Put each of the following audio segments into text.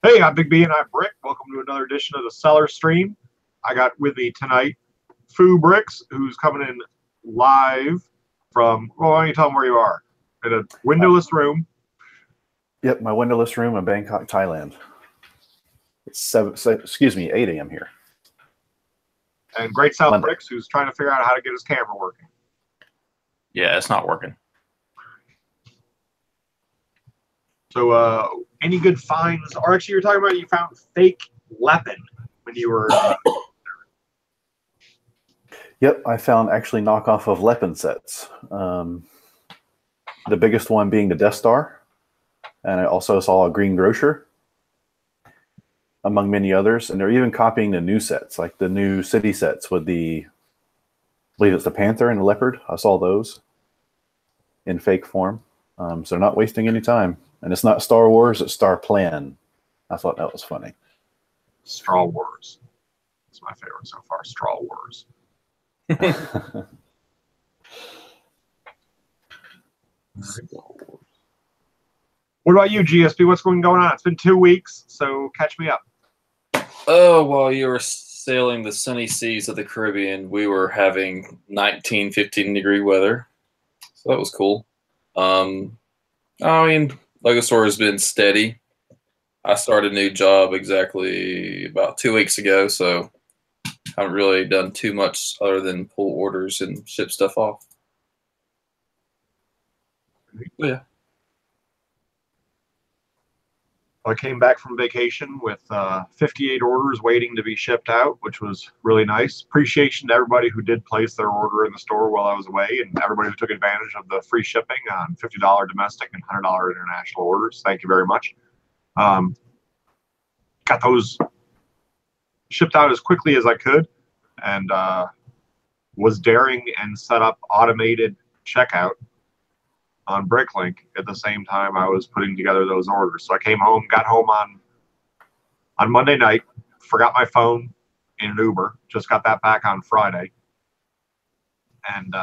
Hey, I'm Big B and I'm Brick. Welcome to another edition of the Seller Stream. I got with me tonight Foo Bricks, who's coming in live from, well, why don't you tell them where you are? In a windowless room. Yep, my windowless room in Bangkok, Thailand. It's 8 a.m. here. And Great South Monday. Bricks, who's trying to figure out how to get his camera working. Yeah, it's not working. So, any good finds? Or actually, you're talking about you found fake Lepin when you were. Yep, I found actually knockoff of Lepin sets. The biggest one being the Death Star. And I also saw a Green Grocer, among many others. And they're even copying the new sets, like the new city sets with I believe it's the Panther and the Leopard. I saw those in fake form. So they're not wasting any time. And it's not Star Wars, it's Star Plan. I thought that was funny. Straw Wars. It's my favorite so far, Straw Wars. What about you, GSP? What's going on? It's been 2 weeks, so catch me up. Oh, while you were sailing the sunny seas of the Caribbean, we were having 19, 15 degree weather. So that was cool. I mean, Lego Store has been steady. I started a new job exactly about 2 weeks ago, so haven't really done too much other than pull orders and ship stuff off. But yeah. I came back from vacation with 58 orders waiting to be shipped out, which was really nice. Appreciation to everybody who did place their order in the store while I was away, and everybody who took advantage of the free shipping on $50 domestic and $100 international orders. Thank you very much. Got those shipped out as quickly as I could, and was daring and set up automated checkout on Bricklink at the same time I was putting together those orders. So I got home on Monday night, forgot my phone in an Uber, just got that back on Friday, and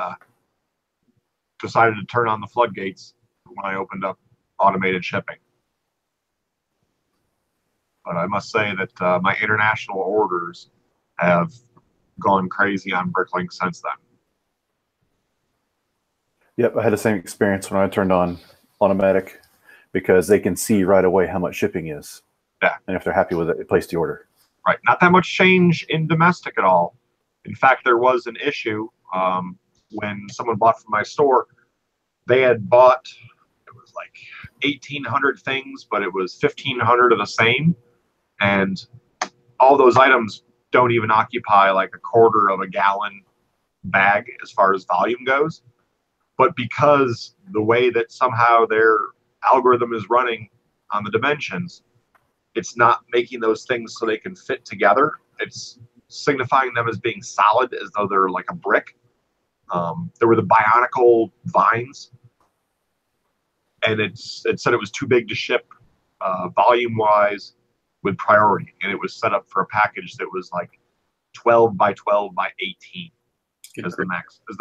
decided to turn on the floodgates when I opened up automated shipping. But I must say that my international orders have gone crazy on Bricklink since then. Yep, I had the same experience when I turned on automatic because they can see right away how much shipping is. Yeah. And if they're happy with it, they place the order. Right. Not that much change in domestic at all. In fact, there was an issue when someone bought from my store. They had bought, it was like 1,800 things, but it was 1,500 of the same. And all those items don't even occupy like a quarter of a gallon bag as far as volume goes. But because the way that somehow their algorithm is running on the dimensions, it's not making those things so they can fit together. It's signifying them as being solid, as though they're like a brick. There were the Bionicle vines, and it said it was too big to ship volume-wise with priority, and it was set up for a package that was like 12 by 12 by 18. As the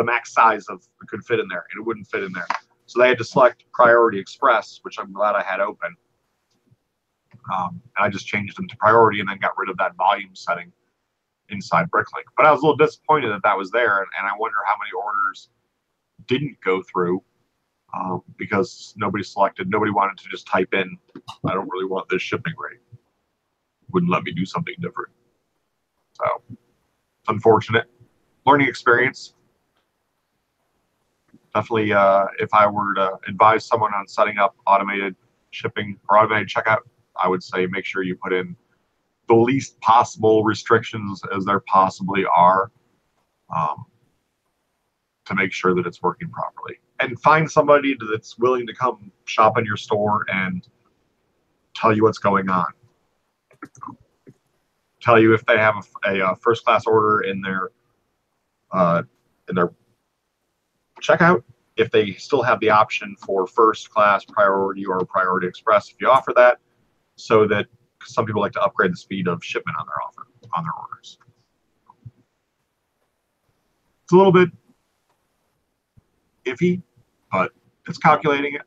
max size of it could fit in there, and it wouldn't fit in there. So they had to select Priority Express, which I'm glad I had open. And I just changed them to Priority and then got rid of that volume setting inside Bricklink. But I was a little disappointed that that was there, and I wonder how many orders didn't go through because nobody wanted to just type in, I don't really want this shipping rate. Wouldn't let me do something different. So, it's unfortunate. Learning experience. Definitely, if I were to advise someone on setting up automated shipping or automated checkout, I would say make sure you put in the least possible restrictions as there possibly are to make sure that it's working properly. And find somebody that's willing to come shop in your store and tell you what's going on. Tell you if they have a first-class order in their checkout, if they still have the option for first class, priority, or priority express if you offer that, so that some people like to upgrade the speed of shipment on their orders. It's a little bit iffy, but it's calculating it.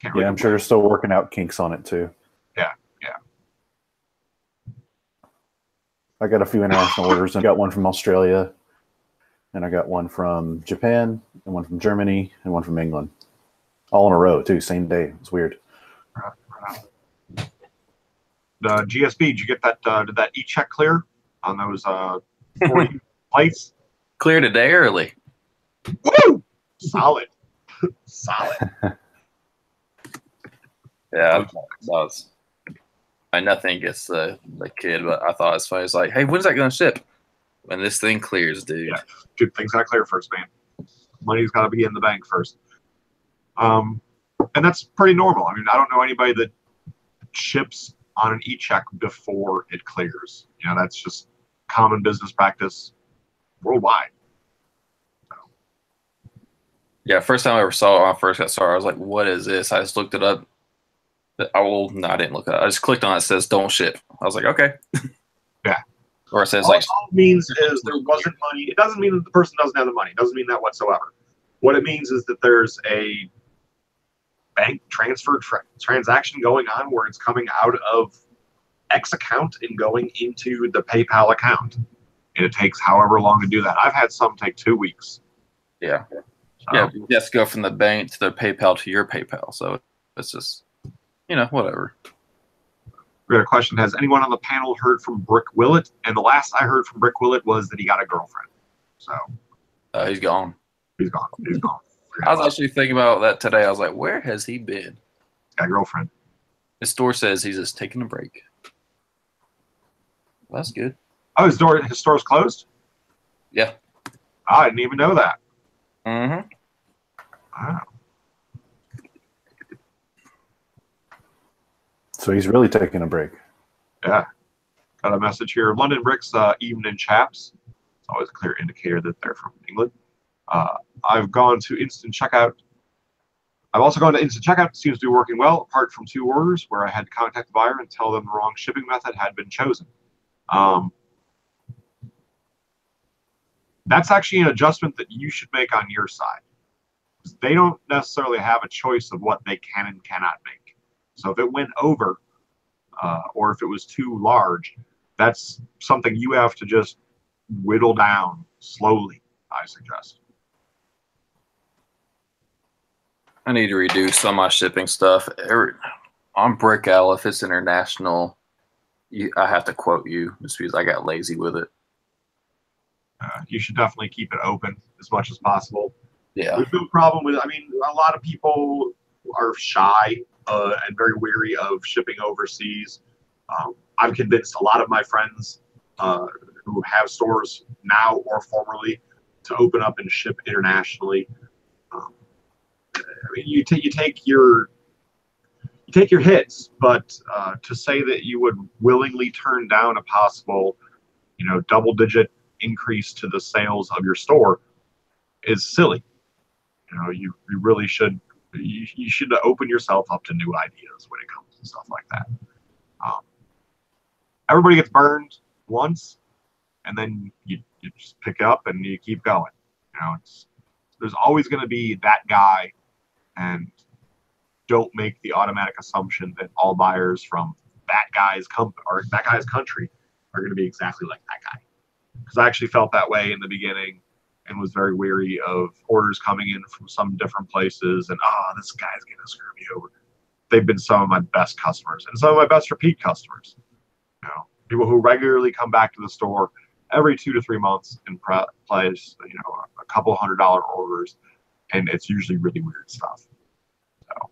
Can't Yeah, really I'm sure they're still working out kinks on it too. Yeah. I got a few international orders. I got one from Australia, and I got one from Japan, and one from Germany, and one from England. All in a row too, same day. It's weird. The GSB, did you get that? Did that e-check clear on those 40 plates? Clear today early. Woo! Solid. Solid. Yeah, that was. Nothing against the kid, but I thought it's funny. It's like, hey, when's that going to ship? When this thing clears, dude. Yeah. Dude, things gotta clear first, man. Money's gotta be in the bank first. And that's pretty normal. I mean, I don't know anybody that ships on an e-check before it clears. You know, that's just common business practice worldwide. Yeah, first time I ever saw it when I first got started, I was like, what is this? I just looked it up. No, I didn't look it up. I just clicked on it. It says don't ship. I was like, okay. Yeah. Or it says all like, it means is there wasn't money. It doesn't mean that the person doesn't have the money. It doesn't mean that whatsoever. What it means is that there's a bank transfer transaction going on where it's coming out of X account and going into the PayPal account. And it takes however long to do that. I've had some take 2 weeks. yeah. So, Yeah, you have to go from the bank to their PayPal to your PayPal. So it's just, whatever. We got a question. Has anyone on the panel heard from Brick Willett? And the last I heard from Brick Willett was that he got a girlfriend. So He's gone. he's gone. He's gone. I was actually thinking about that today. I was like, where has he been? Got a girlfriend. His store says he's just taking a break. Well, that's good. Oh, his store's closed? Yeah. I didn't even know that. Mm-hmm. Wow. So he's really taking a break. Yeah. Got a message here. London Bricks, evening chaps. It's always a clear indicator that they're from England. I've gone to instant checkout. I've also gone to instant checkout. It seems to be working well, apart from 2 orders where I had to contact the buyer and tell them the wrong shipping method had been chosen. That's actually an adjustment that you should make on your side. They don't necessarily have a choice of what they can and cannot make. So if it went over, or if it was too large, that's something you have to just whittle down slowly, I suggest. I need to reduce some of my shipping stuff. On Brick Owl, if it's international, I have to quote you just because I got lazy with it. You should definitely keep it open as much as possible. Yeah. There's no problem with it. I mean, a lot of people are shy and very weary of shipping overseas. I've convinced a lot of my friends who have stores now or formerly to open up and ship internationally. I mean, you take your hits, but to say that you would willingly turn down a possible, double-digit increase to the sales of your store is silly. You really should. You should open yourself up to new ideas when it comes to stuff like that. Everybody gets burned once, and then you just pick it up and you keep going. There's always going to be that guy, and don't make the automatic assumption that all buyers from that guy's country are going to be exactly like that guy. Because I actually felt that way in the beginning and was very weary of orders coming in from some different places and, this guy's going to screw me over. They've been some of my best customers and some of my best repeat customers. People who regularly come back to the store every 2 to 3 months and place, a couple $100 orders, and it's usually really weird stuff. So.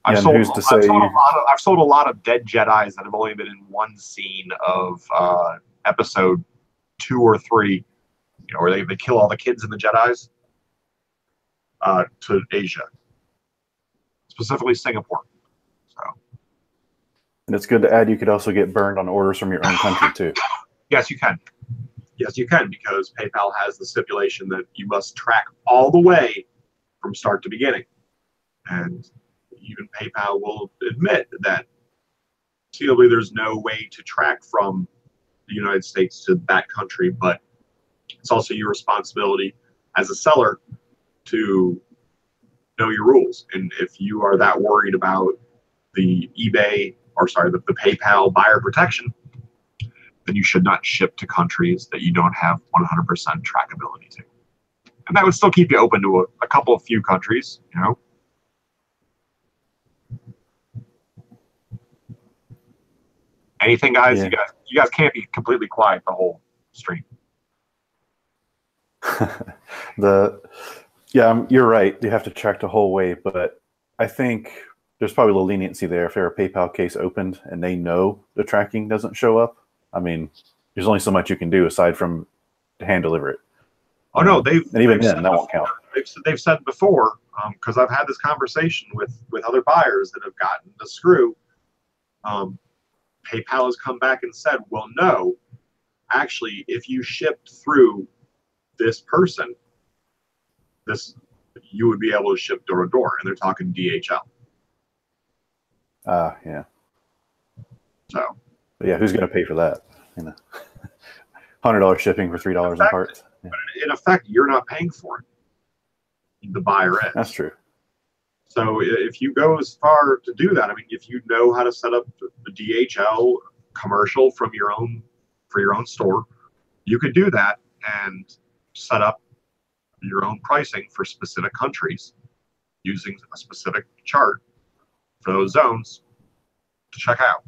I've sold a lot of dead Jedis that have only been in one scene of episode 2 or 3, where they kill all the kids in the Jedis, to Asia, specifically Singapore. So, and it's good to add, you could also get burned on orders from your own country too. Yes, you can. Yes, you can, because PayPal has the stipulation that you must track all the way from start to beginning. And even PayPal will admit that conceivably there's no way to track from the United States to that country, but it's also your responsibility as a seller to know your rules. And if you are that worried about the the PayPal buyer protection, then you should not ship to countries that you don't have 100% trackability to. And that would still keep you open to a couple of few countries, you know. Anything, guys? Yeah. You guys can't be completely quiet the whole stream. You're right. You have to track the whole way, but I think there's probably a little leniency there. If there a PayPal case opened and they know the tracking doesn't show up, I mean, there's only so much you can do aside from hand deliver it. Oh no, and even then that won't count. They've said before, because I've had this conversation with other buyers that have gotten the screw. PayPal has come back and said, well, no, actually, if you shipped through this person, you would be able to ship door to door, and they're talking DHL. Yeah. So. But yeah, who's going to pay for that? You know, $100 shipping for $3 in parts. Yeah. In effect, you're not paying for it. The buyer is. That's true. So if you go as far to do that, I mean, if you know how to set up the DHL commercial for your own store, you could do that and set up your own pricing for specific countries using a specific chart for those zones to check out.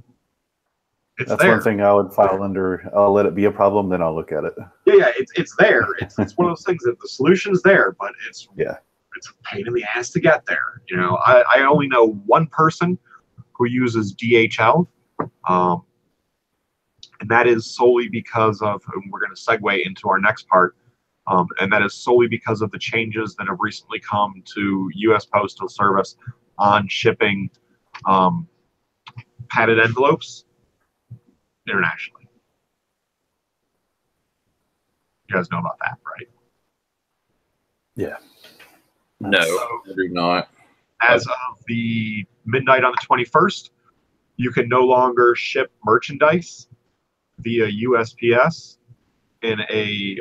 That's one thing I would file under. I'll let it be a problem, then I'll look at it. Yeah, it's there. It's one of those things that the solution's there, but it's a pain in the ass to get there. You know, I only know one person who uses DHL, and that is solely because of, and we're going to segue into our next part, and that is solely because of the changes that have recently come to U.S. Postal Service on shipping padded envelopes internationally. You guys know about that, right? Yeah. No, I do not. As of the midnight on the 21st, you can no longer ship merchandise via USPS in a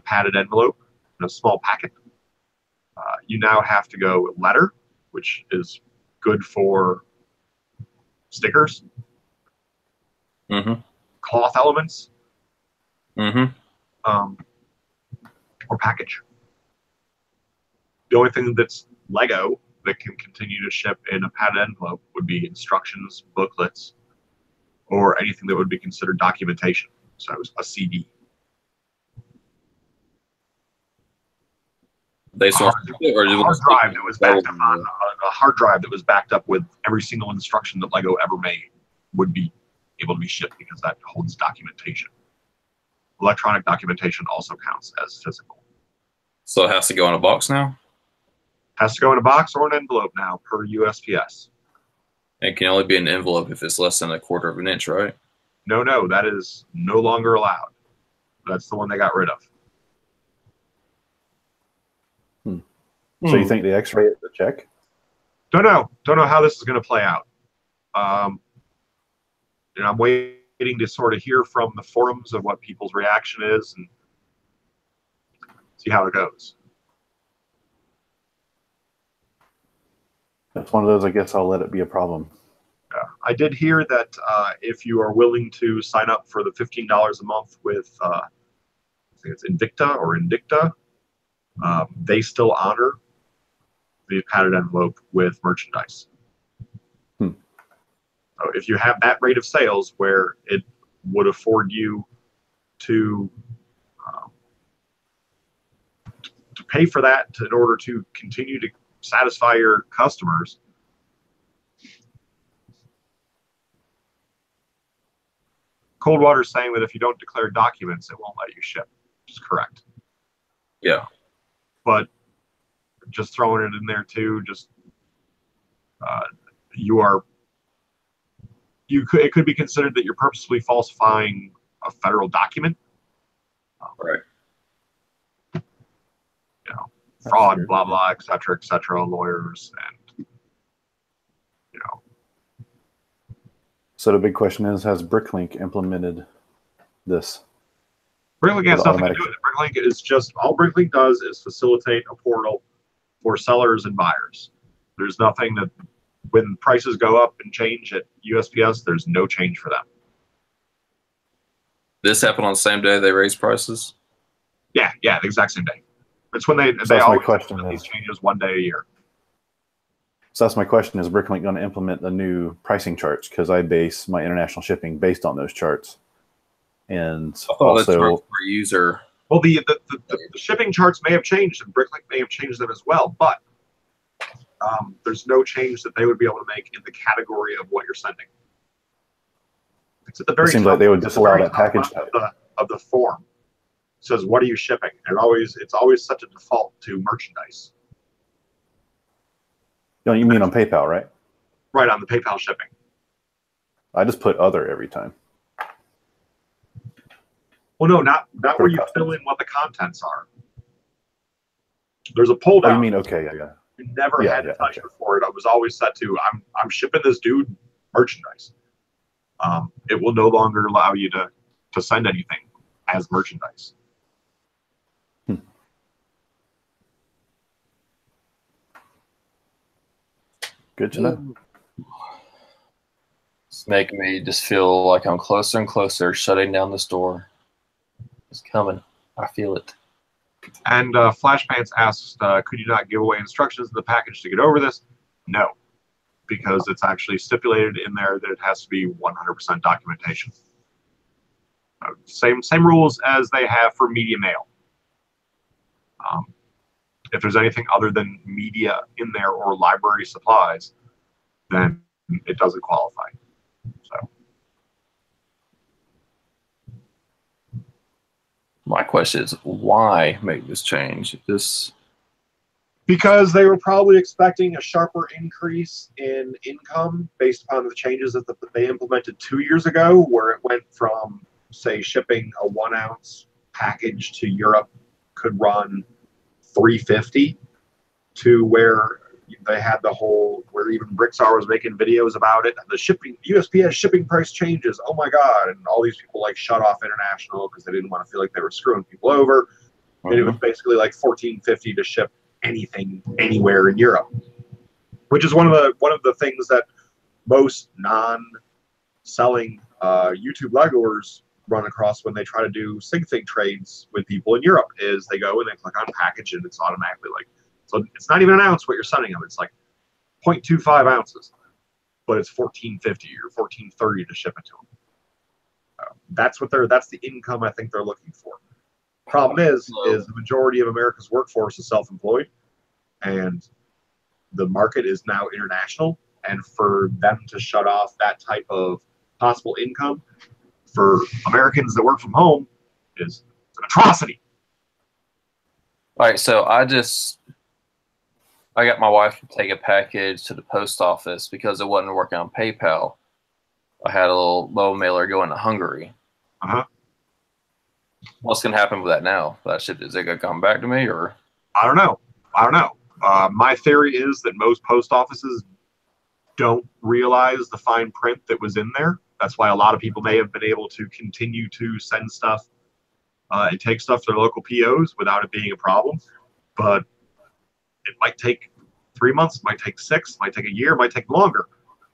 padded envelope, in a small packet. You now have to go letter, which is good for stickers, cloth elements, or package. The only thing that's Lego that can continue to ship in a padded envelope would be instructions, booklets, or anything that would be considered documentation. So a CD. They saw or a hard drive that was backed up on a hard drive that was backed up with every single instruction that Lego ever made would be able to be shipped because that holds documentation. Electronic documentation also counts as physical. So it has to go in a box now? Has to go in a box or an envelope now per USPS. It can only be an envelope if it's less than 1/4 of an inch, right? No, that is no longer allowed. That's the one they got rid of. So you think the X-ray is a check? Don't know how this is going to play out. I'm waiting to sort of hear from the forums of what people's reaction is and see how it goes. That's one of those, I guess I'll let it be a problem. I did hear that if you are willing to sign up for the $15 a month with, I think it's Indicta, they still honor the padded envelope with merchandise. So if you have that rate of sales where it would afford you to pay for that in order to continue to satisfy your customers, Coldwater is saying that if you don't declare documents, it won't let you ship, which is correct. Yeah. But just throwing it in there too, just it could be considered that you're purposely falsifying a federal document. Right. Fraud, blah, blah, et cetera, lawyers, and, So the big question is, has Bricklink implemented this? Bricklink has nothing to do with it. Bricklink is just, all Bricklink does is facilitate a portal for sellers and buyers. There's nothing that when prices go up and change at USPS, there's no change for them. This happened on the same day they raised prices? Yeah, the exact same day. It's when they that's my always question do is- these changes one day a year. So that's my question: is Bricklink going to implement the new pricing charts? Because I base my international shipping based on those charts, and I thought that's also for user. Well, the shipping charts may have changed, and Bricklink may have changed them as well, but there's no change that they would be able to make in the category of what you're sending. It's at the very it seems top, like they would it's at the disallow very that top package left type. of the form. It says, what are you shipping? And it's always such a default to merchandise. No, you mean on PayPal, right? Right, on the PayPal shipping. I just put other every time. Well, no, not where you fill in what the contents are. There's a pull Oh, down. you mean okay, yeah. You never Yeah, had to yeah, touch okay. before. It was always set to I'm shipping this dude merchandise. It will no longer allow you to send anything as merchandise. Good to know. It's making me just feel like I'm closer and closer, shutting down the store. It's coming. I feel it. And Flashpants asked, could you not give away instructions in the package to get over this? No, because it's actually stipulated in there that it has to be 100% documentation. Same rules as they have for media mail. If there's anything other than media in there or library supplies, then it doesn't qualify. So My question is, why make this change? because they were probably expecting a sharper increase in income based upon the changes that they implemented 2 years ago, where it went from, say, shipping a 1 ounce package to Europe could run $350 to where they had the whole where even Brickstar was making videos about it. The USPS shipping price changes. Oh my God! And all these people like shut off international because they didn't want to feel like they were screwing people over. And it was basically like $14.50 to ship anything anywhere in Europe, which is one of the things that most non-selling YouTube Leggoers run across when they try to do SigFig trades with people in Europe. Is they go and they click on package and it's automatically like, so it's not even an ounce what you're sending them. It's like 0.25 ounces, but it's $14.50 or $14.30 to ship it to them. That's the income I think they're looking for. Problem is the majority of America's workforce is self-employed, and the market is now international. And for them to shut off that type of possible income for Americans that work from home is an atrocity. All right, so I got my wife to take a package to the post office because it wasn't working on PayPal. I had a little low mailer going to Hungary. Uh-huh. What's going to happen with that now? That shit, is it going to come back to me, or? I don't know. My theory is that most post offices don't realize the fine print that was in there. That's why a lot of people may have been able to continue to send stuff and take stuff to their local POs without it being a problem. But it might take 3 months, might take 6, might take a year, might take longer.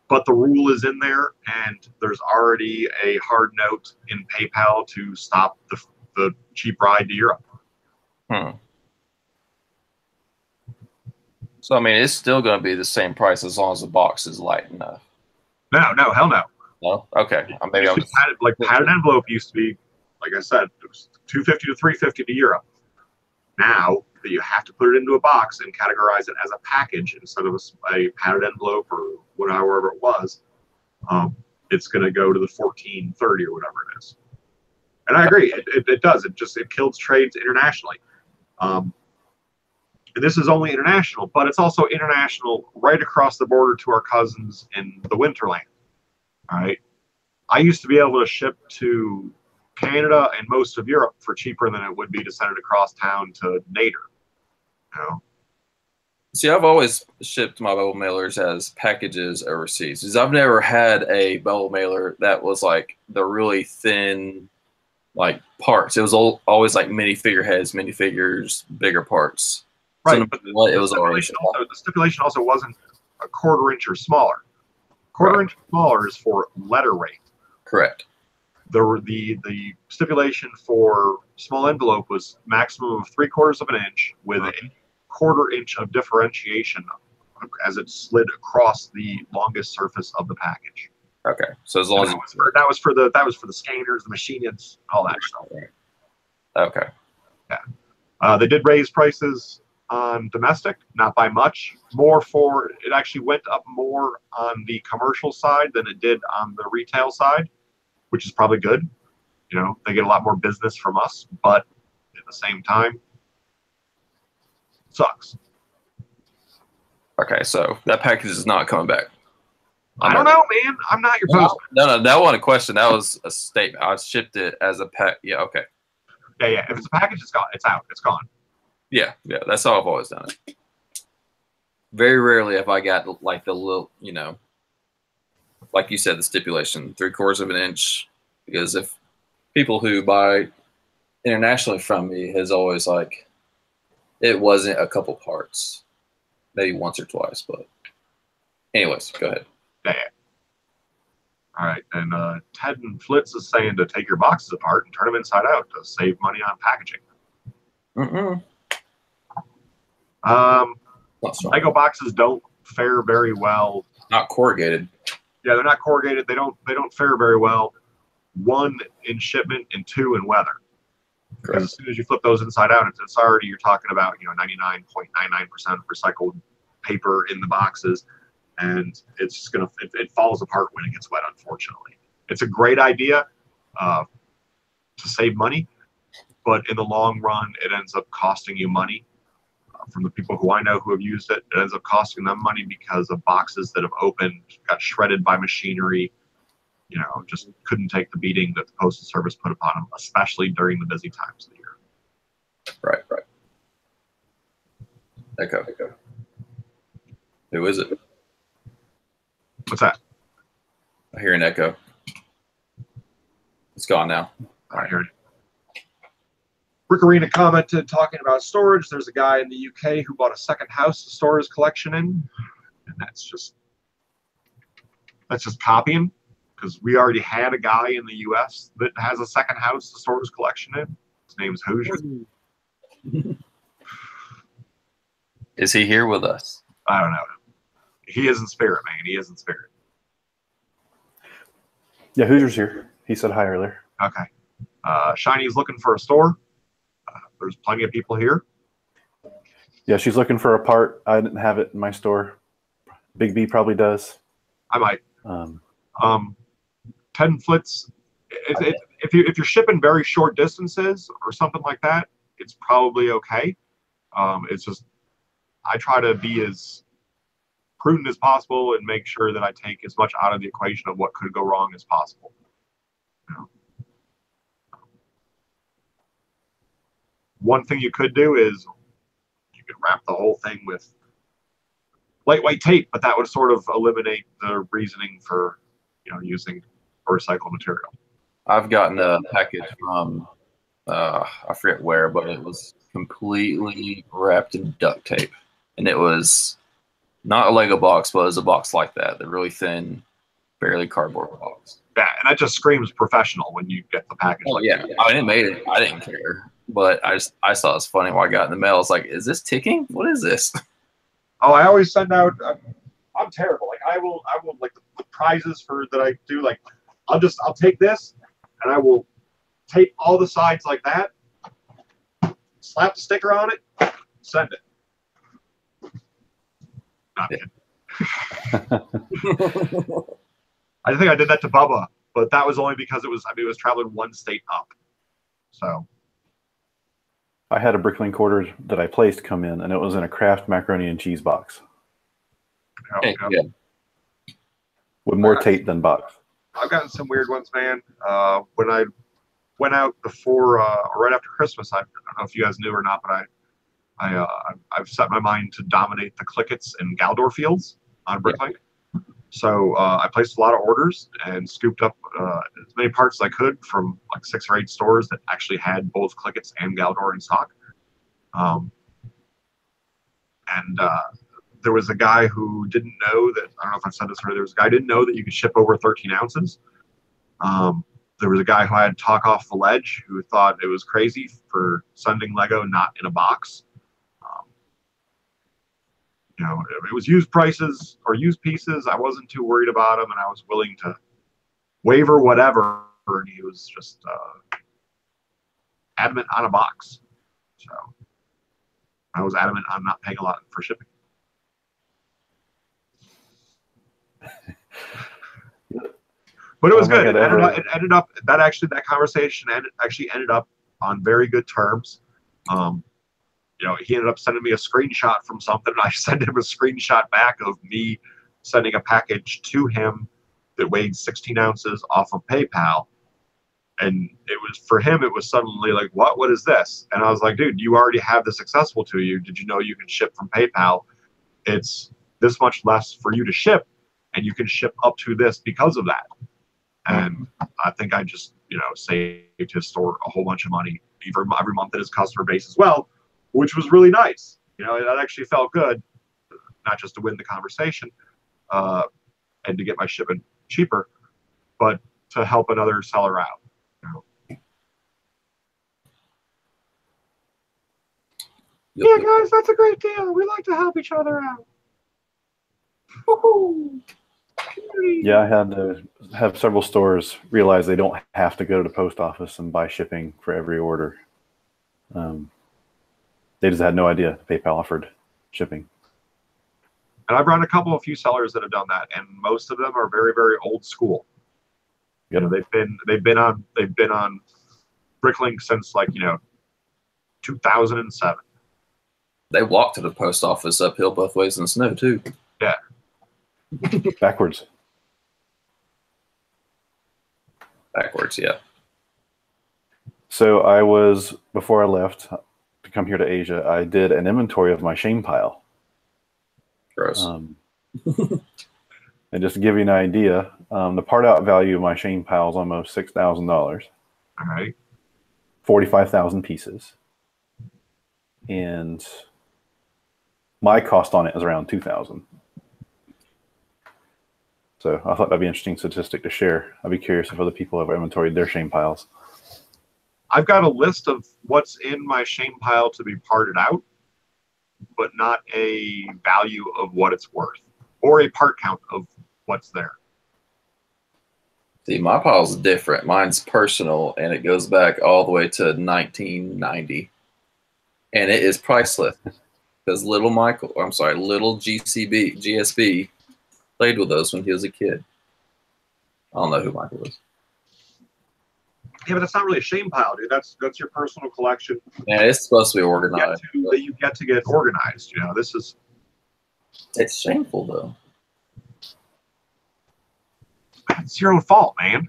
But the rule is in there, and there's already a hard note in PayPal to stop the cheap ride to Europe. So, I mean, it's still going to be the same price as long as the box is light enough. No, hell no. No? Okay. Maybe I was... padded envelope used to be, like I said, it was $250 to $350 to Europe. Now that you have to put it into a box and categorize it as a package instead of a padded envelope or whatever it was, it's going to go to the $14.30 or whatever it is. And I agree, it does. It kills trades internationally. And this is only international, but it's also international right across the border to our cousins in the Winterland. All right. I used to be able to ship to Canada and most of Europe for cheaper than it would be to send it across town to Nader. You know? See, I've always shipped my bubble mailers as packages overseas. Because I've never had a bubble mailer that was like the really thin, like parts. It was always like mini figureheads, minifigures, bigger parts. So Right, no but matter what, it the was already stipulation also wasn't a quarter inch or smaller. Quarter Right. inch or smaller is for letter weight. correct. The stipulation for small envelope was maximum of 3/4 of an inch with a quarter inch of differentiation as it slid across the longest surface of the package. Okay, so as long as That was for the scanners, the machinists, all that stuff. okay, They did raise prices on domestic, not by much. It actually went up more on the commercial side than it did on the retail side, which is probably good. You know, they get a lot more business from us, but at the same time, sucks. okay. So that package is not coming back. I don't know, man. I'm not your postman. No, that wasn't a question. That was a statement. I shipped it as a pack. Yeah, okay. Yeah. If it's a package, it's gone. It's out. It's gone. Yeah. That's how I've always done it. Very rarely have I got like the little, like you said, the stipulation 3/4 of an inch. Because if people who buy internationally from me has always like, it wasn't a couple parts, maybe once or twice. But anyways, go ahead. Yeah. All right. And Ted and Flitz is saying to take your boxes apart and turn them inside out to save money on packaging. Lego boxes don't fare very well. Not corrugated. Yeah, they're not corrugated. They don't fare very well. One, in shipment, and two, in weather. Because as soon as you flip those inside out, it's already, you're talking about 99.99% recycled paper in the boxes, and it's just it falls apart when it gets wet. Unfortunately, it's a great idea to save money, but in the long run, it ends up costing you money. From the people who I know who have used it, it ends up costing them money because of boxes that have opened, got shredded by machinery, just couldn't take the beating that the Postal Service put upon them, especially during the busy times of the year. Right. Echo. Who is it? What's that? I hear an echo. It's gone now. I hear it. Rick Arena commented talking about storage. There's a guy in the UK who bought a second house to store his collection in, and that's just copying, because we already had a guy in the US that has a second house to store his collection in. His name's Hoosier. Is he here with us? I don't know. He is in spirit, man. He is in spirit. Yeah, Hoosier's here. He said hi earlier. Okay. Shiny's looking for a store. There's plenty of people here. Yeah, she's looking for a part. I didn't have it in my store. Big B probably does. I might. Ted and Flitz, if you're shipping very short distances or something like that, it's probably okay. It's just I try to be as prudent as possible and make sure that I take as much out of the equation of what could go wrong as possible. One thing you could do is you could wrap the whole thing with lightweight tape, but that would sort of eliminate the reasoning for using recycled material. I've gotten a package from I forget where, but it was completely wrapped in duct tape, and it was not a Lego box, but it was a box like that, the really thin, barely cardboard box. Yeah, and that just screams professional when you get the package. Oh yeah, I mean, it made it. I didn't care, but I thought it was funny when I got in the mail. I was like, "Is this ticking? What is this?" Oh, I always send out. I'm terrible. Like I will like the prizes for that I do. Like I'll take this and I will tape all the sides like that, slap the sticker on it, send it. Not kidding. I think I did that to Bubba, but that was only because it was traveling one state up. So I had a Bricklink order that I placed come in, and it was in a Kraft macaroni and cheese box. Yeah. With more tape than box. I've gotten some weird ones, man. When I went out before or right after Christmas, I don't know if you guys knew or not, but I've set my mind to dominate the Clickets and Galdor fields on Bricklink. Yeah. So I placed a lot of orders and scooped up as many parts as I could from like 6 or 8 stores that actually had both Clickets and Galdor in stock. and there was a guy who didn't know that. I don't know if I said this already. There was a guy who didn't know that you could ship over 13 ounces. There was a guy who I had to talk off the ledge who thought it was crazy for sending Lego not in a box. You know, if it was used prices or used pieces, I wasn't too worried about them, and I was willing to waiver whatever. And he was just adamant on a box. So I was adamant on not paying a lot for shipping. But it was good. It ended up that conversation ended up on very good terms. You know, he ended up sending me a screenshot from something, and I sent him a screenshot back of me sending a package to him that weighed 16 ounces off of PayPal. And it was, for him, it was suddenly like, what is this? And I was like, dude, you already have this accessible to you. Did you know you can ship from PayPal? It's this much less for you to ship, and you can ship up to this because of that. And I think I just, you know, saved his store a whole bunch of money every month at his customer base as well, which was really nice. You know, that actually felt good, not just to win the conversation and to get my shipping cheaper, but to help another seller out. You know? Yeah, guys, that's a great deal. We like to help each other out. Woo-hoo. Yeah, I had to have several stores realize they don't have to go to the post office and buy shipping for every order. They just had no idea PayPal offered shipping. And I've run a few sellers that have done that, and most of them are very, very old school. Yep. You know, they've been on Bricklink since, like, you know, 2007. They walk to the post office uphill both ways in the snow too. Yeah. Backwards, yeah. So I was, before I left to come here to Asia, I did an inventory of my shame pile. Gross. And just to give you an idea, the part out value of my shame pile is almost $6,000. All right. 45,000 pieces. And my cost on it is around 2,000. So I thought that'd be an interesting statistic to share. I'd be curious if other people have inventoried their shame piles. I've got a list of what's in my shame pile to be parted out, but not a value of what it's worth or a part count of what's there. See, my pile's different. Mine's personal, and it goes back all the way to 1990. And it is priceless because little GSB played with those when he was a kid. I don't know who Michael is. Yeah, but that's not really a shame pile, dude. That's your personal collection. Yeah, it's supposed to be organized. That you get to get organized. You know, this is. It's shameful, though. It's your own fault, man.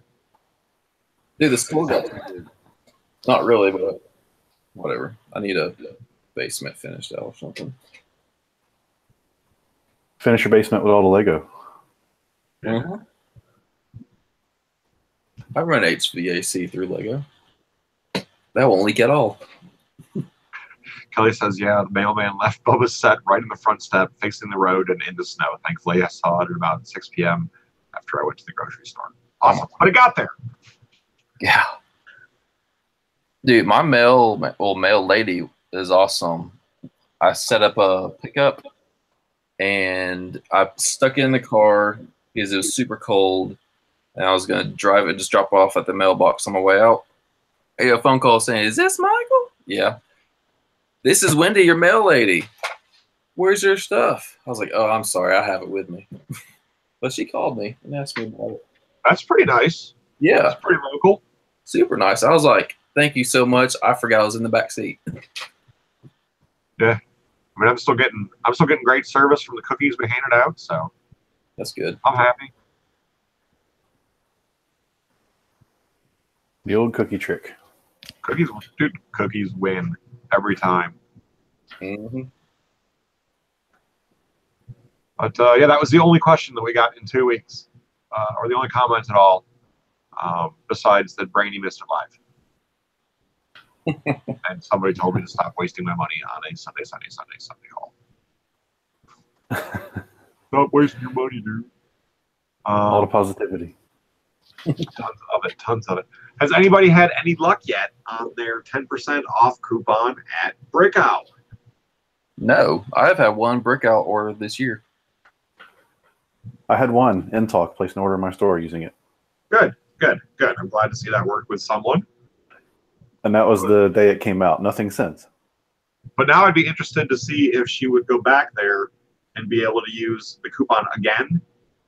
Dude, the school got not really, but whatever. I need a basement finished out or something. Finish your basement with all the Lego. Mm-hmm. I run HVAC through Lego. That won't leak at all. Kelly says, yeah, the mailman left Bubba's set right in the front step, facing the road and into snow. Thankfully, I saw it at about 6 p.m. after I went to the grocery store. Awesome. But it got there. Yeah. Dude, my mail lady is awesome. I set up a pickup, and I stuck it in the car because it was super cold, and I was going to drive it, just drop off at the mailbox on my way out. I get a phone call saying, is this Michael? Yeah. This is Wendy, your mail lady. Where's your stuff? I was like, oh, I'm sorry. I have it with me. But she called me and asked me about it. That's pretty nice. Yeah. That's pretty local. Super nice. I was like, thank you so much. I forgot I was in the back seat. Yeah. I mean, I'm still getting great service from the cookies we handed out, so that's good. I'm happy. The old cookie trick. Cookies win every time. Mm-hmm. But yeah, that was the only question that we got in 2 weeks, or the only comment at all, besides that Brainy missed it live. And somebody told me to stop wasting my money on a Sunday haul. Stop wasting your money, dude. A lot of Um, positivity. tons of it. Has anybody had any luck yet on their 10% off coupon at Breakout? No, I have had one breakout order this year. I had one in talk, place an order in my store using it. Good. I'm glad to see that worked with someone. And that was the day it came out. Nothing since. But now I'd be interested to see if she would go back there and be able to use the coupon again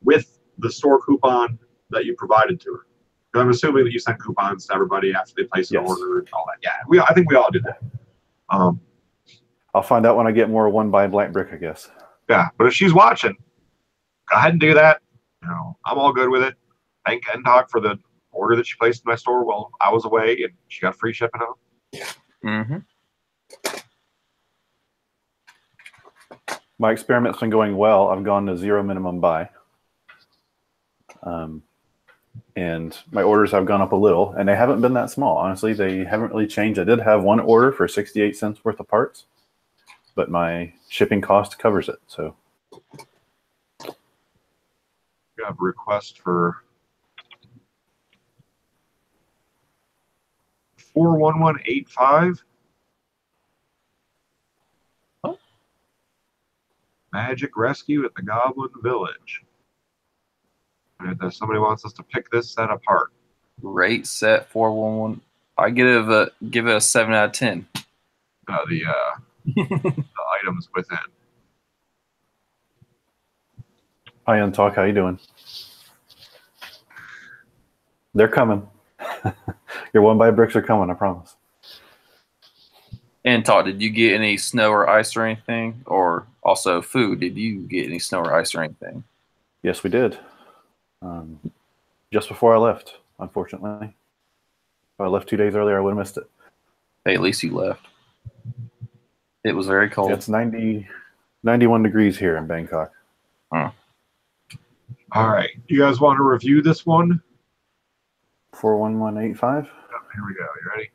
with the store coupon that you provided to her. 'Cause I'm assuming that you sent coupons to everybody after they place an Yes. order and all that. Yeah, I think we all do that. I'll find out when I get more one by blank brick, I guess. Yeah, but if she's watching, go ahead and do that. You know, I'm all good with it. Thank NTalk for the order that she placed in my store while I was away, and she got free shipping home. Mm-hmm. My experiment's been going well. I've gone to 0 minimum buy. And my orders have gone up a little, and they haven't been that small. Honestly, they haven't really changed. I did have one order for 68 cents worth of parts, but my shipping cost covers it. So We have a request for 41185. Oh. Magic Rescue at the Goblin Village. And if somebody wants us to pick this set apart. Rate set 411. I give it a 7 out of 10. The items within. hi, Untalk. How you doing? They're coming. Your one by bricks are coming, I promise. And Todd, did you get any snow or ice or anything? Or also food, did you get any snow or ice or anything? Yes, we did. Just before I left, unfortunately. If I left 2 days earlier, I would have missed it. Hey, at least you left. It was very cold. It's 91 degrees here in Bangkok. All right. You guys want to review this one? 41185. Here we go. You ready?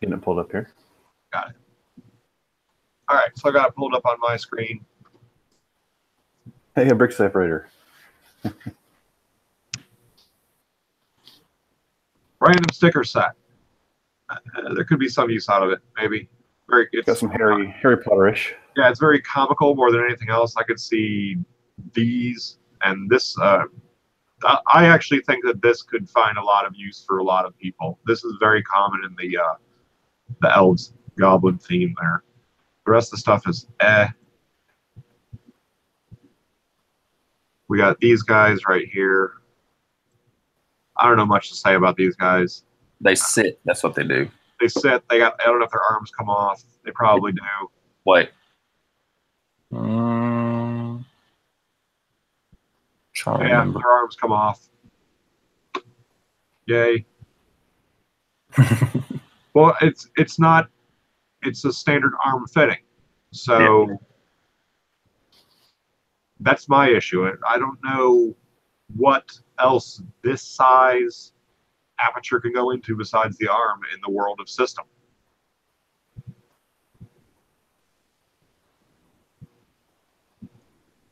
Getting it pulled up here. Got it. All right. So I got it pulled up on my screen. Hey, a brick separator. Random sticker set. There could be some use out of it, maybe. It's Got some Harry Potter-ish. Yeah, it's very comical more than anything else. I could see these and this. I actually think that this could find a lot of use for a lot of people. This is very common in the elves goblin theme there. The rest of the stuff is We got these guys right here. I don't know much to say about these guys. They sit. That's what they do. They sit. I don't know if their arms come off. They probably do. Wait. Trying to Yeah, remember. their arms come off. Yay. Well, it's not. It's a standard arm fitting. So that's my issue. I don't know what else this size aperture can go into besides the arm in the world of system.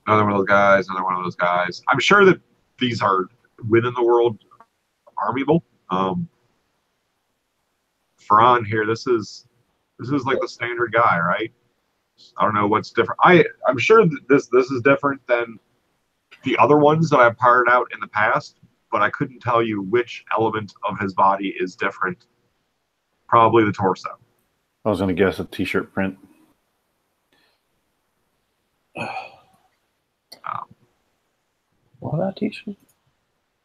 Another one of those guys, another one of those guys. I'm sure that these are within the world armable. Ferran here, this is like the standard guy, right? I don't know what's different. I'm sure that this is different than the other ones that I've parted out in the past, but I couldn't tell you which element of his body is different. Probably the torso. I was going to guess a t-shirt print. What about t-shirt?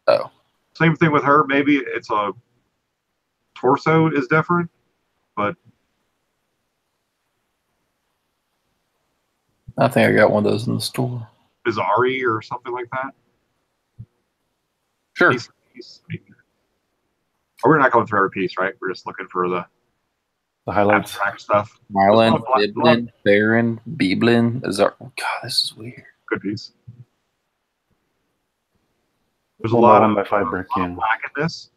Oh. Same thing with her. Maybe it's a torso is different, but I think I got one of those in the store. Bizarre or something like that. Sure. Oh, we're not going through every piece, right? We're just looking for the highlights. abstract stuff. Marlin, Black- Biblin, Baron, Beeblin, Azar. God, this is weird. Good piece. There's a One by lot one of by five brick, yeah. black in this,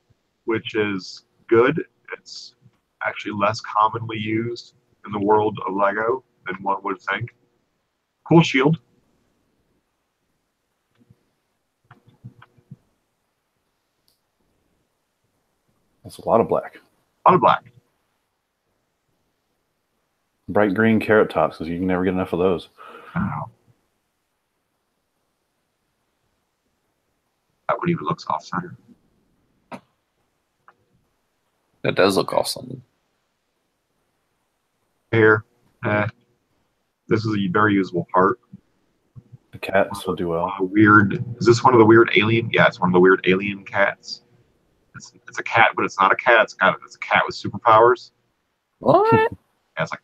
which is good. it's actually less commonly used in the world of Lego than one would think. Cool shield. That's a lot of black. A lot of black. Bright green carrot tops, because you can never get enough of those. Wow. That one even looks off center. That does look awesome. Here. This is a very usable part. The cats will do well. Weird. Is this one of the weird alien? Yeah, it's one of the weird alien cats. It's a cat, but it's not a cat. It's a cat with superpowers. What? Yeah, it's like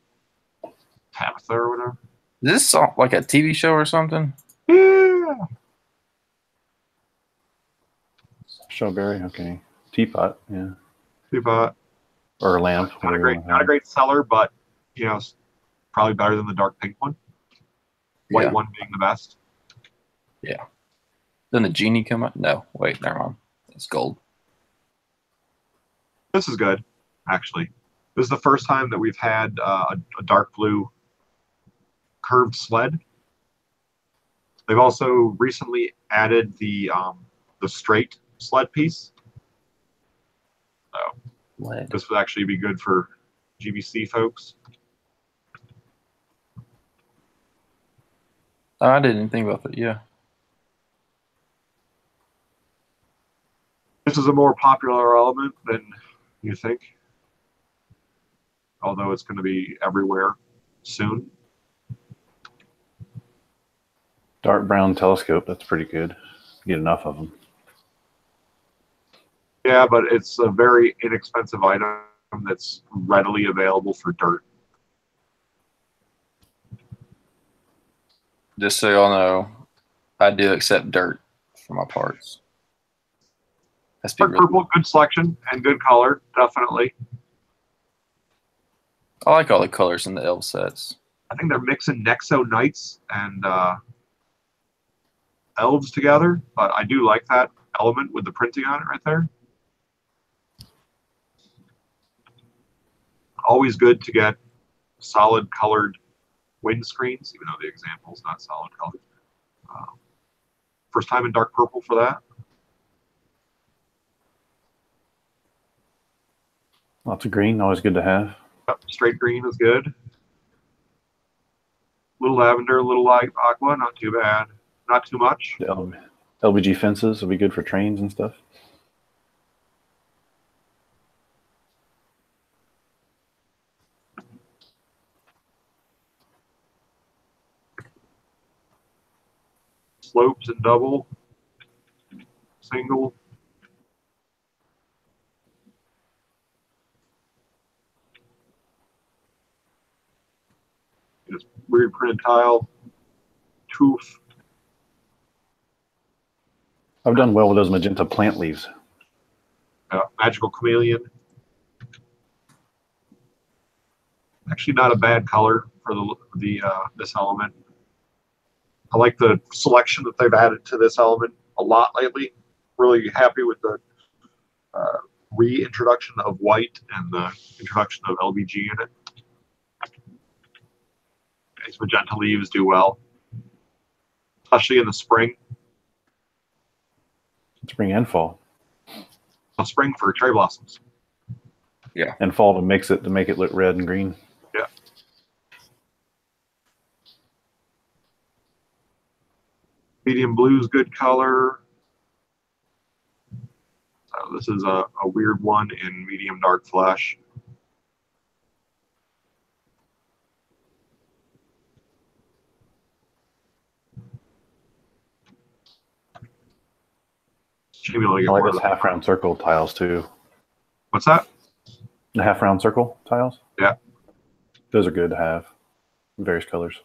Tabitha or whatever. Is this like a TV show or something? Yeah. Strawberry, okay. Teapot, yeah. Teapot. Or a lamp. Not a great seller, but it's probably better than the dark pink one. White one being the best. Yeah. Then the genie come out? No, wait, never mind. It's gold. This is good, actually. This is the first time that we've had a dark blue curved sled. They've also recently added the straight sled piece. So this would actually be good for GBC folks. I didn't think about that. Yeah. This is a more popular element than you think, although it's going to be everywhere soon. Dark brown telescope, that's pretty good. Get enough of them. Yeah, but it's a very inexpensive item that's readily available for dirt. Just so y'all know, I do accept dirt for my parts. Dark purple, good selection and good color, definitely. I like all the colors in the elf sets. I think they're mixing Nexo Knights and elves together, but I do like that element with the printing on it right there. Always good to get solid colored windscreens, even though the example is not solid colored. First time in dark purple for that. Lots of green, always good to have. Yep, straight green is good. Little lavender, little light aqua, not too bad. Not too much. The LBG fences will be good for trains and stuff. Slopes and double, single. Just weird printed tile, tooth. I've done well with those magenta plant leaves. Magical chameleon. Actually, not a bad color for this element. I like the selection that they've added to this element a lot lately. Really happy with the reintroduction of white and the introduction of LBG in it. These magenta leaves do well, especially in the spring. Spring and fall. Well, spring for cherry blossoms. Yeah. And fall to make it look red and green. Yeah. Medium blue is good color. So this is a weird one in medium dark flesh. I like those half round circle tiles too. What's that? The half round circle tiles? Yeah. Those are good to have. Various colors.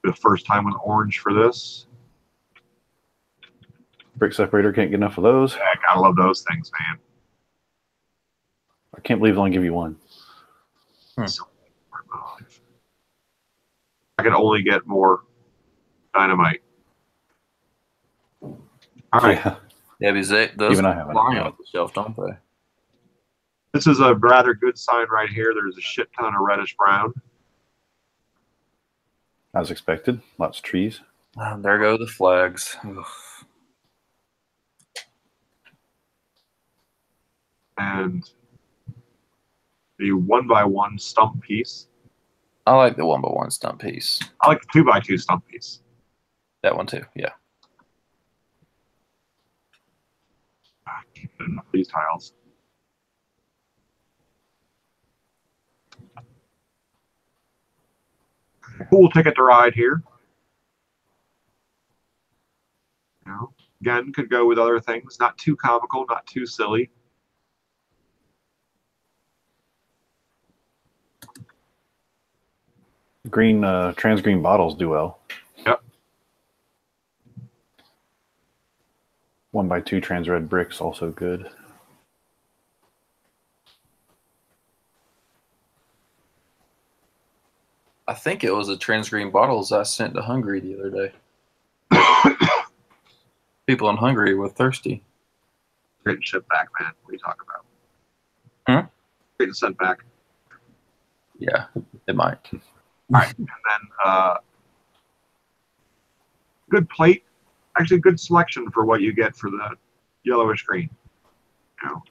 The first time with orange for this. Brick separator, can't get enough of those. Yeah, gotta love those things, man. I can't believe they only give you one. So, I can only get more dynamite. All right. Yeah. Yeah, because those Even I haven't. flying off the shelf, don't they? This is a rather good sign right here. There's a shit ton of reddish brown. As expected, lots of trees. There go the flags. Ugh. And the 1x1 stump piece. I like the 1x1 stump piece. I like the 2x2 stump piece. That one too. Yeah. These tiles. Cool ticket to ride here. You know, again, could go with other things. Not too comical, not too silly. Green, trans green bottles do well. Yep. 1x2 trans red bricks also good. I think it was the trans green bottles I sent to Hungary the other day. People in Hungary were thirsty. Getting shit back, man. What are you talking about? Hmm? Getting sent back. Yeah, it might. All right, and then good plate. Actually, good selection for what you get for the yellowish green. You know,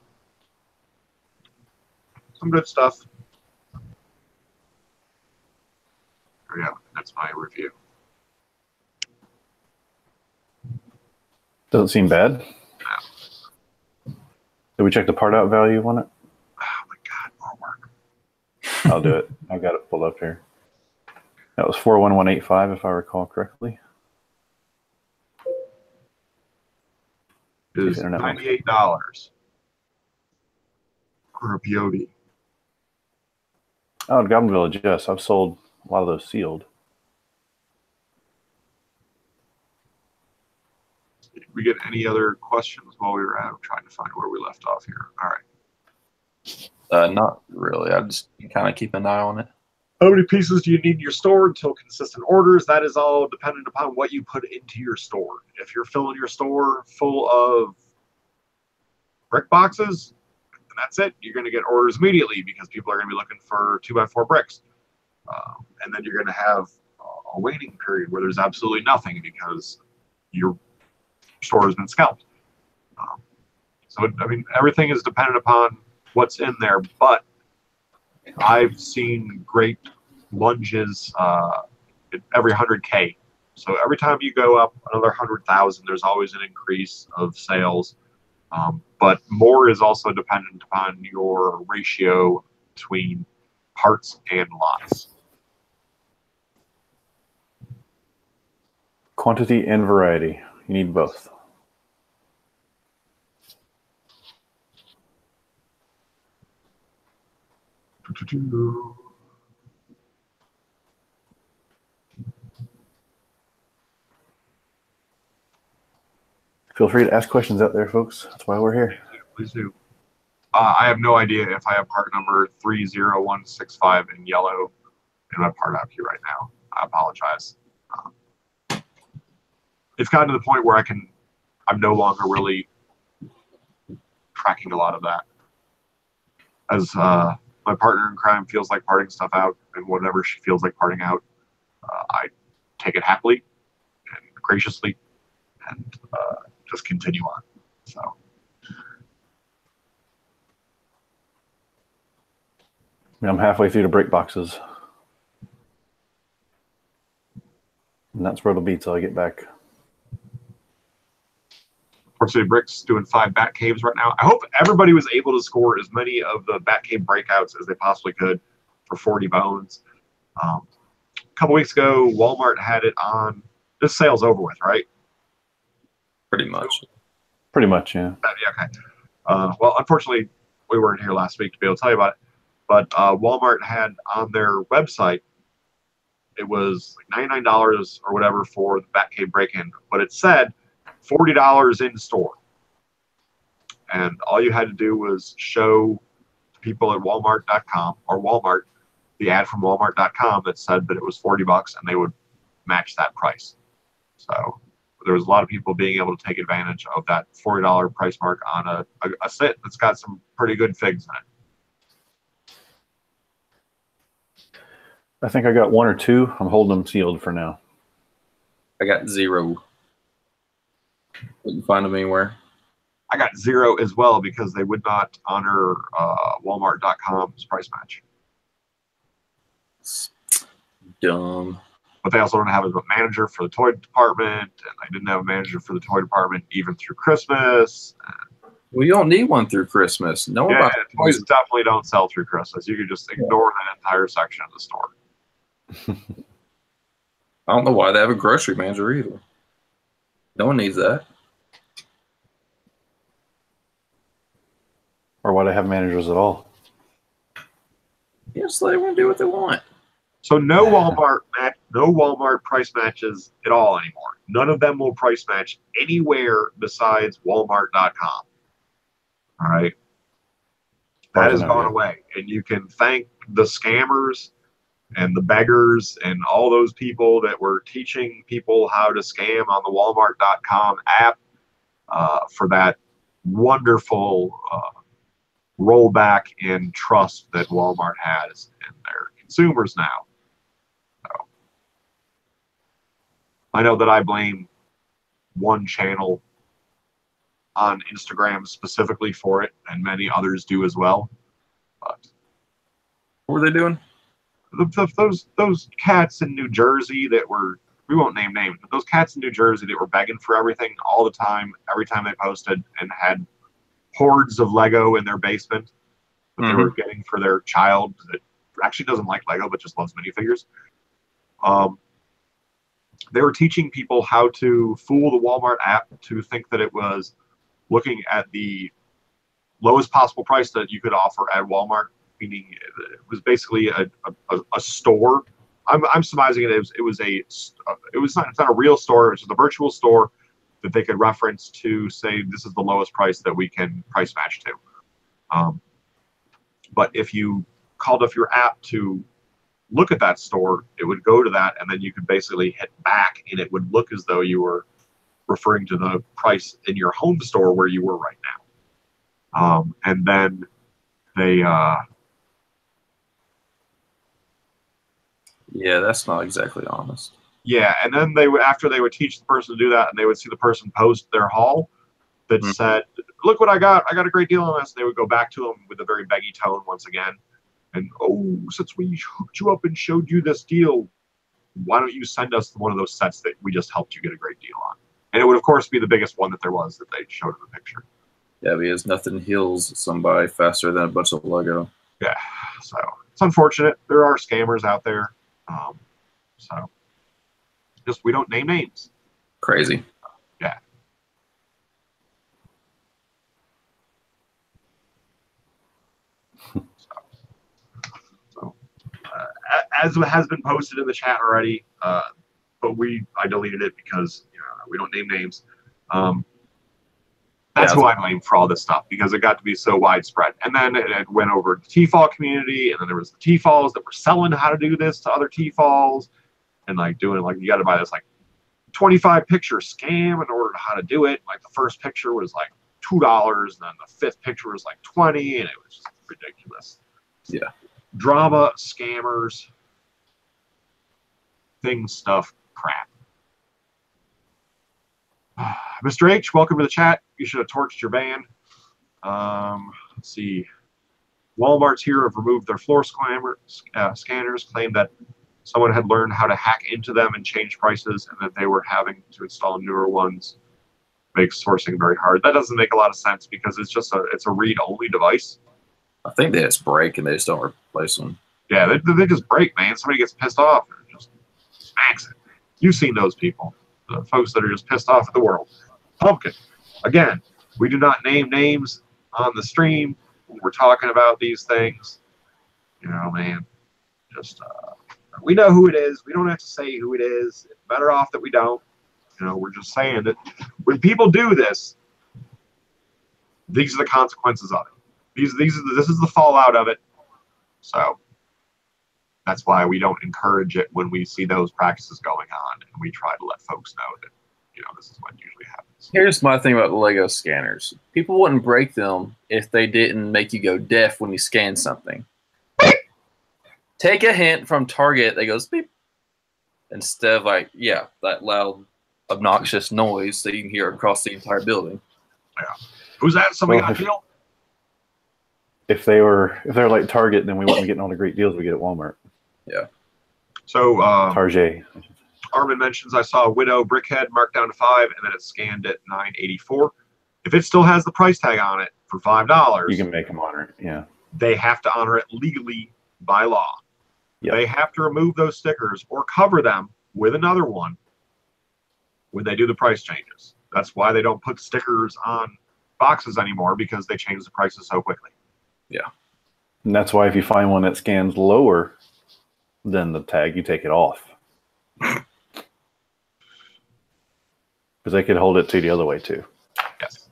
some good stuff. There we go. That's my review. Doesn't seem bad. Did we check the part out value on it? Oh my god, more work. I'll do it. I got it pulled up here. That was 41185 if I recall correctly. It is Internet wants- $98 for a peyote. Oh, Goblin Village, yes. I've sold a lot of those sealed. Did we get any other questions while we were out trying to find where we left off here? All right. Not really. I just kind of keep an eye on it. How many pieces do you need in your store until consistent orders? That is all dependent upon what you put into your store. If you're filling your store full of brick boxes, and that's it, you're going to get orders immediately because people are going to be looking for 2x4 bricks. And then you're going to have a waiting period where there's absolutely nothing because your store has been scalped. So, I mean, everything is dependent upon what's in there, but I've seen great lunges at every 100K. So every time you go up another 100,000, there's always an increase of sales. But more is also dependent upon your ratio between parts and lots. Quantity and variety. You need both. Feel free to ask questions out there, folks. That's why we're here. Please do. I have no idea if I have part number 30165 in yellow in my part app here right now. I apologize. It's gotten to the point where I'm no longer really tracking a lot of that. As my partner in crime feels like parting stuff out, and whatever she feels like parting out, I take it happily and graciously and just continue on. So. I'm halfway through the brick boxes. And that's where it'll be till I get back. Park City Bricks doing 5 bat caves right now. I hope everybody was able to score as many of the bat cave breakouts as they possibly could for 40 bones. A couple weeks ago, Walmart had it on. This sale's over with, right? Pretty much. Pretty much, yeah. Yeah, okay. Well, unfortunately, we weren't here last week to be able to tell you about it. But Walmart had on their website, it was like $99 or whatever for the Batcave break-in, but it said $40 in store. And all you had to do was show people at Walmart.com or Walmart the ad from Walmart.com that said that it was $40 and they would match that price. So there was a lot of people being able to take advantage of that $40 price mark on a sit that's got some pretty good figs in it. I think I got 1 or 2. I'm holding them sealed for now. I got 0. Couldn't find them anywhere. I got 0 as well because they would not honor Walmart.com's price match. Dumb. But they also don't have a manager for the toy department, and they didn't have a manager for the toy department even through Christmas. Well, you don't need one through Christmas. No one Yeah, buys toys definitely don't sell through Christmas. You could just ignore that entire section of the store. I don't know why they have a grocery manager either. No one needs that. Or why do I have managers at all? Yeah, just let everyone do what they want. So no Walmart price matches at all anymore. None of them will price match anywhere besides Walmart.com. All right. That has gone away. And you can thank the scammers and the beggars and all those people that were teaching people how to scam on the Walmart.com app for that wonderful rollback in trust that Walmart has in their consumers now. So, I know that I blame one channel on Instagram specifically for it, and many others do as well. But What were they doing? those cats in New Jersey that were, we won't name names, but those cats in New Jersey that were begging for everything all the time, every time they posted, and had hordes of Lego in their basement that they were getting for their child that actually doesn't like Lego but just loves minifigures. They were teaching people how to fool the Walmart app to think that it was looking at the lowest possible price that you could offer at Walmart, meaning it was basically a store. I'm surmising it. It's not a real store. It's just a virtual store that they could reference to say this is the lowest price that we can price match to. But if you called up your app to look at that store, it would go to that, and then you could basically hit back, and it would look as though you were referring to the price in your home store where you were right now. And then they Yeah, that's not exactly honest. yeah, and then they would, after they would teach the person to do that, and they would see the person post their haul that said, "Look what I got a great deal on this." And they would go back to them with a very beggy tone once again, and, "Oh, since we hooked you up and showed you this deal, why don't you send us one of those sets that we just helped you get a great deal on?" And it would of course be the biggest one that there was that they showed in the picture. Yeah, because nothing heals somebody faster than a bunch of Lego. Yeah, so it's unfortunate. There are scammers out there. So just, we don't name names. Crazy. Yeah. As has been posted in the chat already, but I deleted it because we don't name names. That's who I blame for all this stuff, because it got to be so widespread. And then it went over to the T-Fall community, and then there was the T-Falls that were selling how to do this to other T-Falls, and like doing like, you got to buy this like 25 picture scam in order to how to do it. Like the first picture was like $2, and then the 5th picture was like 20, and it was just ridiculous. Yeah. Drama, scammers, things, stuff, crap. Mr. H, welcome to the chat. You should have torched your van. Let's see. Walmart's here have removed their floor scanners, claimed that someone had learned how to hack into them and change prices, and that they were having to install newer ones. Makes sourcing very hard. That doesn't make a lot of sense, because it's just a read-only device. I think they just break and they just don't replace them. Yeah, they just break, man. Somebody gets pissed off and just smacks it. You've seen those people. The folks that are just pissed off at the world. Pumpkin. Again, we do not name names on the stream when we're talking about these things. Man. Just, we know who it is. We don't have to say who it is. It's better off that we don't. We're just saying that when people do this, these are the consequences of it. This is the fallout of it. So that's why we don't encourage it when we see those practices going on, and we try to let folks know that this is what usually happens. Here's my thing about the Lego scanners. People wouldn't break them if they didn't make you go deaf when you scan something. Take a hint from Target that goes beep instead of that loud, obnoxious noise that you can hear across the entire building. Yeah. Who's that? Somebody Well, got a deal? If they're like Target, then we wouldn't be getting all the great deals we get at Walmart. Yeah. So Target. Armin mentions I saw a Widow Brickhead marked down to $5, and then it's scanned at $9.84. If it still has the price tag on it for $5, You can make them honor it. Yeah. they have to honor it legally by law. Yep. They have to remove those stickers or cover them with another one when they do the price changes. That's why they don't put stickers on boxes anymore, because they change the prices so quickly. Yeah. And that's why if you find one that scans lower than the tag, you take it off. Because they could hold it to the other way too. Yes.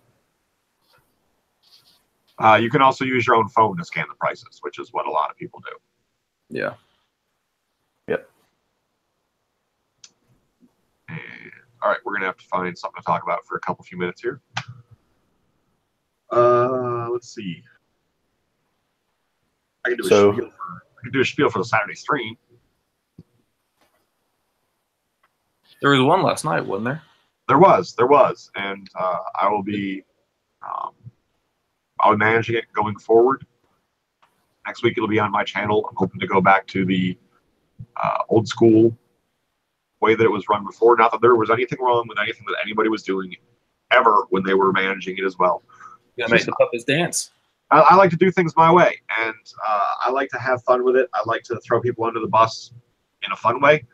You can also use your own phone to scan the prices, which is what a lot of people do. Yeah. Yep. And, all right, we're gonna have to find something to talk about for a few minutes here. Let's see. I can do a spiel for the Saturday stream. There was one last night, wasn't there? There was, and I'll be managing it going forward. Next week it'll be on my channel. I'm hoping to go back to the old school way that it was run before. Not that there was anything wrong with anything that anybody was doing ever when they were managing it as well. You gotta make the puppets dance. I like to do things my way, and I like to have fun with it. I like to throw people under the bus in a fun way.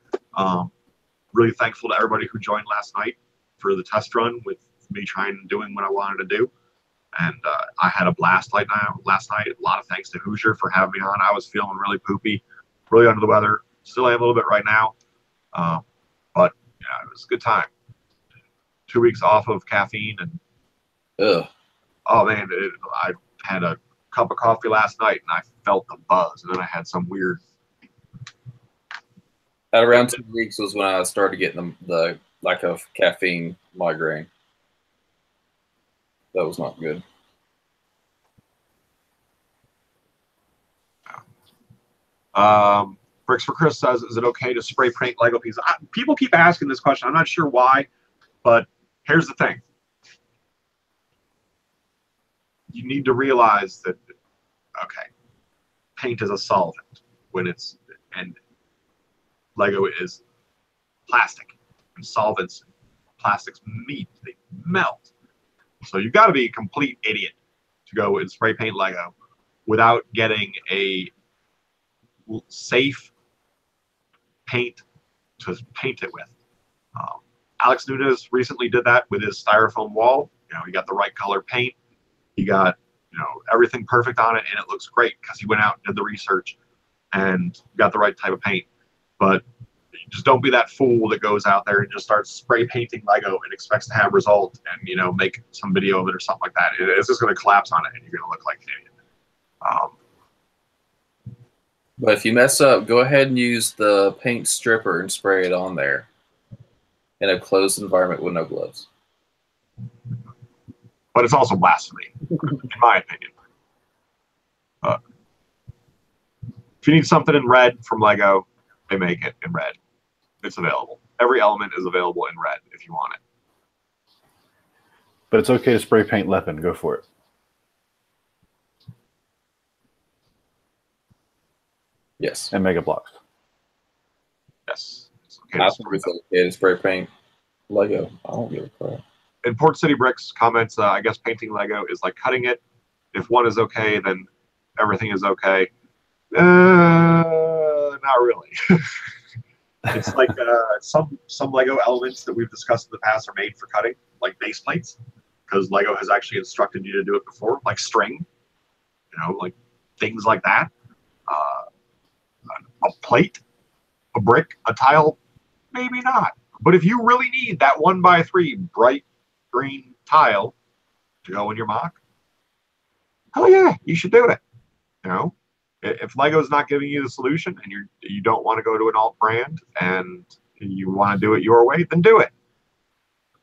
Really thankful to everybody who joined last night for the test run with me doing what I wanted to do. And I had a blast last night. A lot of thanks to Hoosier for having me on. I was feeling really poopy, really under the weather. Still am a little bit right now. But yeah, it was a good time. 2 weeks off of caffeine, and oh man, I had a cup of coffee last night and I felt the buzz, and then I had some weird. At around 2 weeks was when I started getting the lack of caffeine migraine. That was not good. Bricks for Chris says, is it okay to spray paint Lego pieces? People keep asking this question. I'm not sure why, but here's the thing. You need to realize that, okay, paint is a solvent and Lego is plastic, and solvents, plastics meet, they melt. So you've got to be a complete idiot to go and spray paint Lego without getting a safe paint to paint it with. Alex Nunez recently did that with his styrofoam wall. He got the right color paint. He got everything perfect on it, and it looks great because he went out and did the research and got the right type of paint. But just don't be that fool that goes out there and just starts spray painting Lego and expects to have results and make some video of it or something like that. It's just going to collapse on it, and you're going to look like an idiot. But if you mess up, go ahead and use the paint stripper and spray it on there in a closed environment with no gloves. But it's also blasphemy, in my opinion. If you need something in red from Lego, they make it in red. It's available. Every element is available in red if you want it. But it's okay to spray paint Leppin. Go for it. Yes. And Mega Blocks. Yes. It's okay I to think spray it's okay to spray paint Lego. I don't give a crap. In Port City Bricks comments, I guess painting Lego is like cutting it. If one is okay, then everything is okay. Not really. It's like some Lego elements that we've discussed in the past are made for cutting, like base plates, because Lego has actually instructed you to do it before, like string, like things like that. A plate, a brick, a tile, maybe not. But if you really need that 1x3 bright green tile to go in your mock, hell yeah, you should do it. If Lego's not giving you the solution and you don't want to go to an alt brand and you want to do it your way, then do it.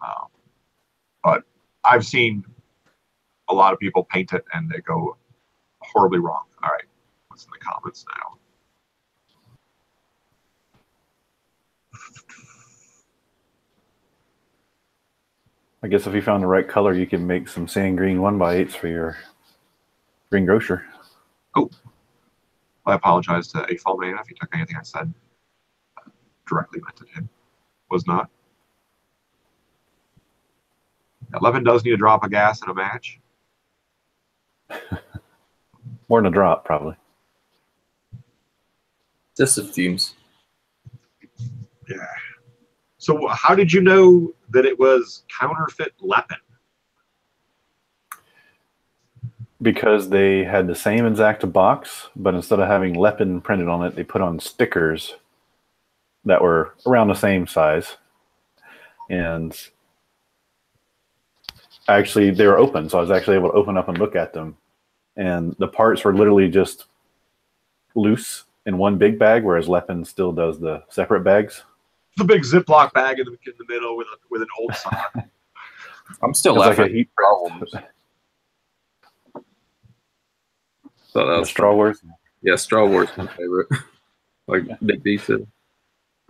But I've seen a lot of people paint it and they go horribly wrong. All right, what's in the comments now? I guess if you found the right color, you can make some sand green 1x8s for your green grocer. Oh, I apologize to A Fall Man if you took anything I said directly meant to him. Was not. 11 does need a drop of gas in a match. More than a drop, probably. Just the fumes. Yeah. So how did you know that it was counterfeit Lepin? Because they had the same exact box, but instead of having Lepin printed on it, they put on stickers that were around the same size. And actually, they were open, so I was actually able to open up and look at them. And the parts were literally just loose in one big bag, whereas Lepin still does the separate bags. The big Ziploc bag in the middle with an old sock. I'm still It's like laughing. a heat problems. Thought that was Star Wars. Yeah, Star Wars is my favorite. Like Big B said.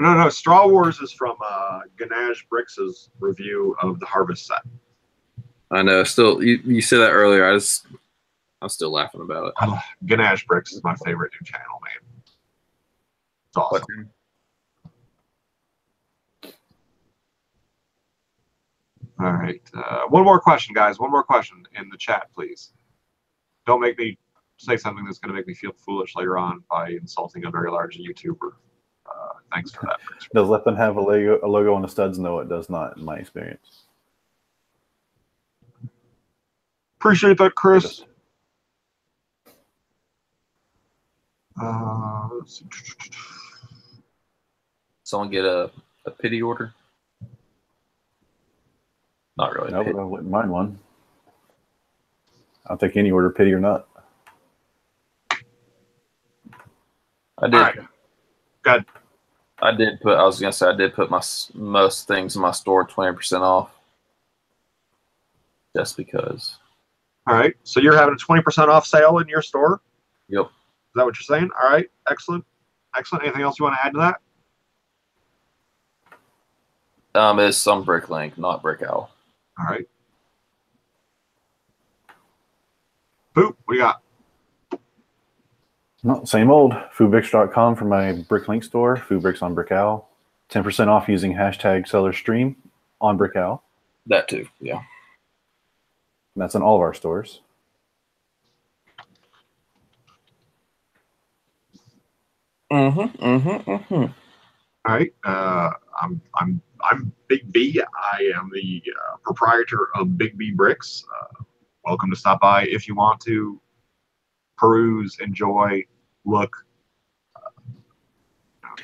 No. Straw Wars is from Ganesh Brix's review of the Harvest set. I know. Still, you said that earlier. I'm still laughing about it. Ganesh Brix is my favorite new channel, man. It's awesome. All right. One more question, guys. One more question in the chat, please. Don't make me say something that's going to make me feel foolish later on by insulting a very large YouTuber. Thanks for that. Does Lepin have a logo on the studs? No, it does not, in my experience. Appreciate that, Chris. Let's see. Someone get a pity order? Not really. No, but I wouldn't mind one. I'll take any order, pity or not. I did. All right. Good. I did put. I was gonna say I did put my most things in my store 20% off, just because. All right. So you're having a 20% off sale in your store? Yep. Is that what you're saying? All right. Excellent. Excellent. Anything else you want to add to that? It's some Bricklink, not Brick Owl. All right. Boop. What do you got? No, same old. Foodbricks.com for my Bricklink store. Foodbricks on Brick Owl. 10% off using hashtag SellerStream on Brick Owl. That too. Yeah. And that's in all of our stores. All right. I'm Big B. I am the proprietor of Big B Bricks. Welcome to stop by if you want to peruse, enjoy, look,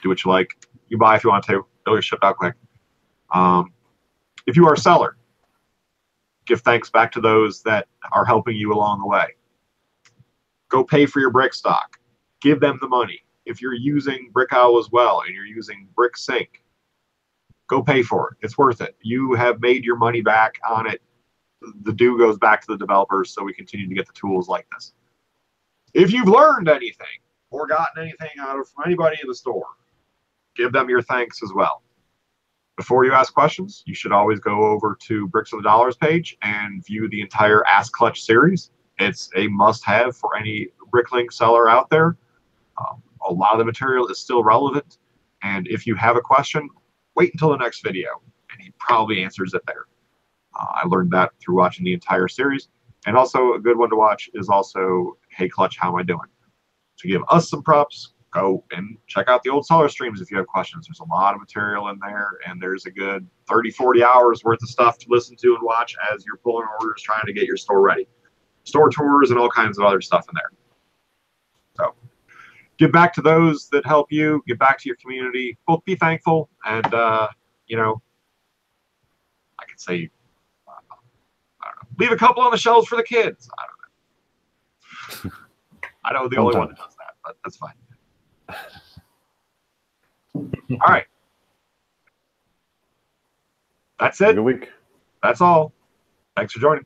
do what you like. You buy if you want to. It'll get shipped out quick. If you are a seller, give thanks back to those that are helping you along the way. Go pay for your brick stock. Give them the money. If you're using Brick Owl as well and you're using Brick Sync, go pay for it. It's worth it. You have made your money back on it. The due goes back to the developers, so we continue to get the tools like this. If you've learned anything or gotten anything out of from anybody in the store, give them your thanks as well. Before you ask questions, you should always go over to Bricks of the Dollars page and view the entire Ask Clutch series. It's a must-have for any Bricklink seller out there. A lot of the material is still relevant, and if you have a question, wait until the next video, and he probably answers it there. I learned that through watching the entire series, and also a good one to watch is also Hey Clutch, How Am I Doing? To give us some props, go and check out the old seller streams if you have questions. There's a lot of material in there, and there's a good 30, 40 hours worth of stuff to listen to and watch as you're pulling orders, trying to get your store ready. Store tours and all kinds of other stuff in there. So give back to those that help you, give back to your community, both be thankful and, you know, I could say, I don't know, leave a couple on the shelves for the kids. I don't know. I know the only one that does that, but that's fine. All right. That's Have a it. good week. That's all. Thanks for joining.